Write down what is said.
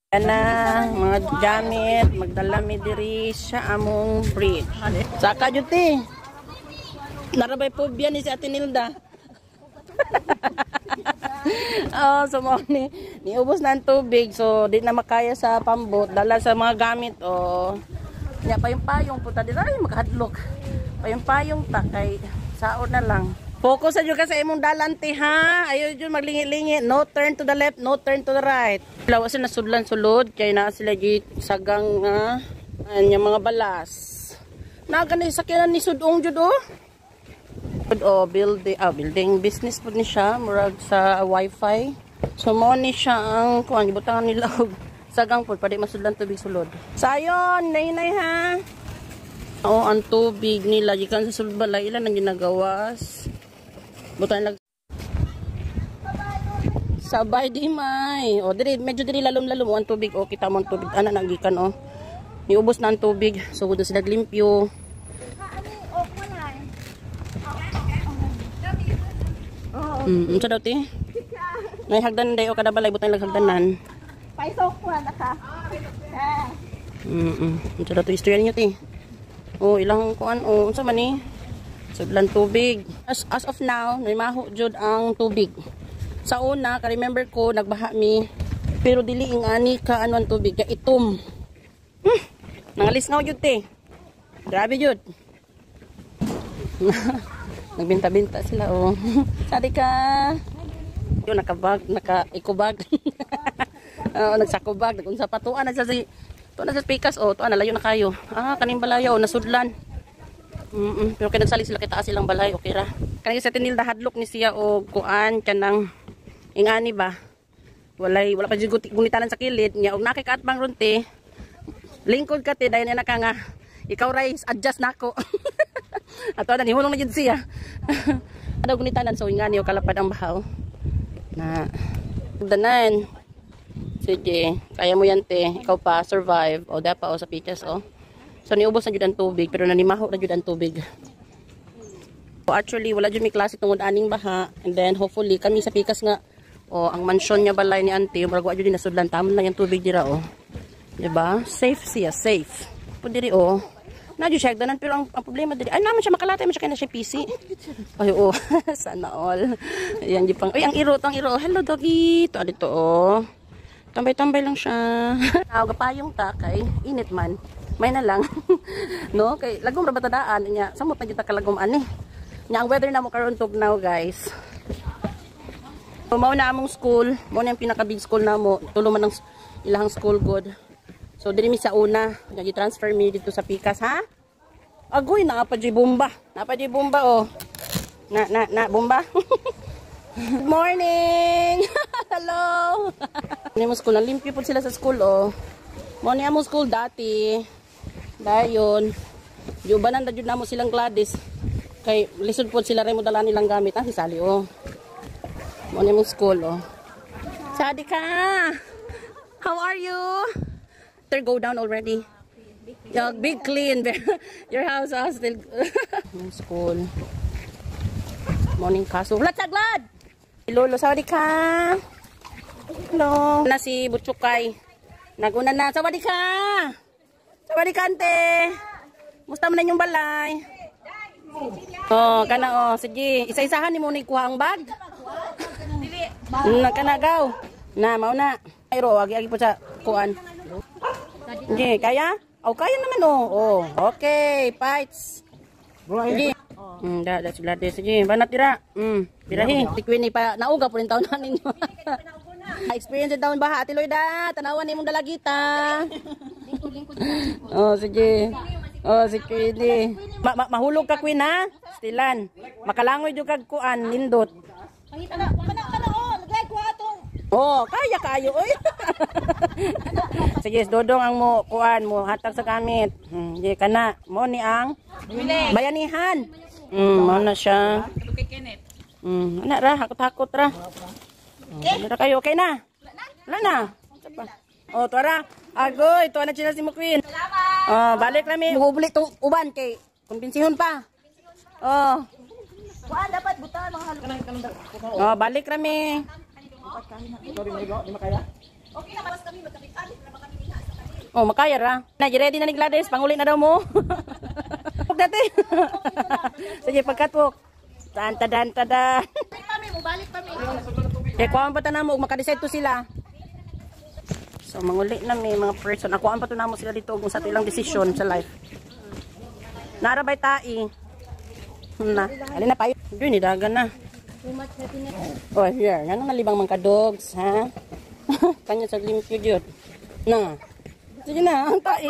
Yan na, mga gamit, magdala mi diri sa among bridge. Saka juti. Narabay po biyan ni si Ate Nilda. Oh, so mo niubos na ang tubig, so di na makaya sa pambot, dala sa mga gamit. Oh. Nya payong-payong puta dira ay maghadlok. Payong-payong ta kay saon na lang. Focus sa jud ka sa imong dalante ha. Ayo jud maglingi-lingi. No turn to the left, no turn to the right. Lawas na sudlan sulod kay naa sila jud sagang anya mga balas. Naga na sakyanan ni sudong jud oh. Building business pud ni siya murag sa wifi. So mo ni siya ang kuan gibutangan nila og sagang pud pwede masudlan tubig sulod. Sayon, nay ha. Oh, ang tubig nila gikan sa sulod balay ilan ang ginagawas. Butan lang sabay di may. O diri medyo diri lalom-lalom ang tubig o kita mo ang tubig ana nagikan o. Niubos na ang tubig so kudo sila limpyo. Unsa daw ti? May hagdan day o kada balay butan lang hagdanan. Paisok ko na ka. Unsa daw ti istorya ninyo ti? Oh ilang kuan o unsa man ni? Sudlan tubig. As of now, naimaho jud ang tubig. Sa una, ka-remember ko, nagbaha mi. Pero dili ingani ka ano ang tubig. Kaya itom. Nangalis nga jud te. Grabe jud. Nagbinta-binta sila oh. Sadi ka. Yo nakabag, naka-eco-bag. Nagsako-bag, nagunsa pa tuan na sa pikas oh, tuan na layo na kayo. Kaning balayaw nasudlan. Pero kaya nagsali sila kita silang balay okay ra. Kanang sa tinilda hadlok ni siya o kuan kanang ingani ba. Wala pa jud gunitanan sa kilid nya og nakikaat bang runti. Lingkod ka ti dayon na ka nga ikaw ray adjust nako. Ato na nihulong na jud siya. Ada gunitanan so ingani o kalapad ang bahaw. Na danan. Sige, kaya mo yan te. Ikaw pa survive o dapa o sa pikas o. So niubos na jud ang tubig pero nanimaho na jud ang tubig. So actually wala jud mi klase tungod aning baha and then hopefully kami sa pikas nga ang mansion niya balay ni auntie murag wa jud nasudlan tamon lang yung tubig dira oh. Diba? Safe siya, safe. Pud diri oh. Na jud siya danan pero ang problema diri ay naman siya makalatay man siya kay na siya PC. Ay oh, sana all. Ayan di pang. Ay ang iro tong iro. Hello doggy. To dito oh. Tambay-tambay lang siya. Gapayong ta kay init man. May na lang. No? Kay lagom ra batadaan nya. Samot na kita kalagom ani. Nya ang weather na mo karon tugnaw, guys. So, mao na among school. Mao na yung pinaka big school na mo. Tulo man ang ilahang school good. So diri mi sa una, gi-transfer mi dito sa pikas, ha? Agoy na pa di bomba. Na pa di bomba oh. Na bomba. Good morning. Hello. Ni mo school, limpyo po sila sa school oh. Mao ni among school dati. Dayon, yubanan da jud namo silang Gladys. Kay lisod po sila ray mo dala nilang gamit si Sally oh. Mo ni mo school oh. Sadi ka. How are you? They go down already. Yeah, big clean. Your house is still school. Morning kaso. Let's glad. Lolo sawadi ka. Hello. Na si Butchukay. Naguna na sawadi ka. Sawadi kante. Musta man na yung balay? Oh, kana oh, sige. Isa-isahan ni mo ni kuha ang bag. Nakanagaw. Na mao na. Ayro agi po sa kuan. Okay, kaya? Oh, kaya naman oh. Oh, okay, fights. Sige. Da Gladys sige. Banat dira. Birahi. Tikwini pa nauga po rin taon na ninyo. Experience daw baha Ate Loida. Tanawan nimong dalagita. Oh, sige. Oh, si Queenie. Mahulog ka, Queen, ha? Stilan. Makalangoy yung kagkuan, nindot. Oh, kaya kayo, oy. Sige, dodong ang mo, kuan mo, hatag sa gamit. Di ka na. Mo ni ang bayanihan. Mo na siya. Anak ra, hakot-hakot ra. Ano kayo, okay na? Wala na. Oh, tuara. Agoy, tuwa na sila si mo, Queen. Oh, balik kami. Hubli itong uban kay kumbensihon pa. Oh. Kuan dapat buta mga halong. Oh, balik kami. Okay na bawas kami magkapit-alit na kami nila sa kanila. Oh, makaya ra. Na, ready na ni Gladys. Panguli na daw mo. Pag dati. Sige, pagkatwok. Tan-tadan. Balik kami, mubalik kami. Kaya kuhaan pa na mo, makadecide to sila. So, manguli na may mga person. Kuhaan pa to na mo sila dito kung sa ilang desisyon sa life. Narabay tai. Na, alin na pa. Doon, nidagan na. Oh, here. Yan ang nalibang mga dogs, ha? Kanya sa limpyo yun. Na. Sige na, ang tai.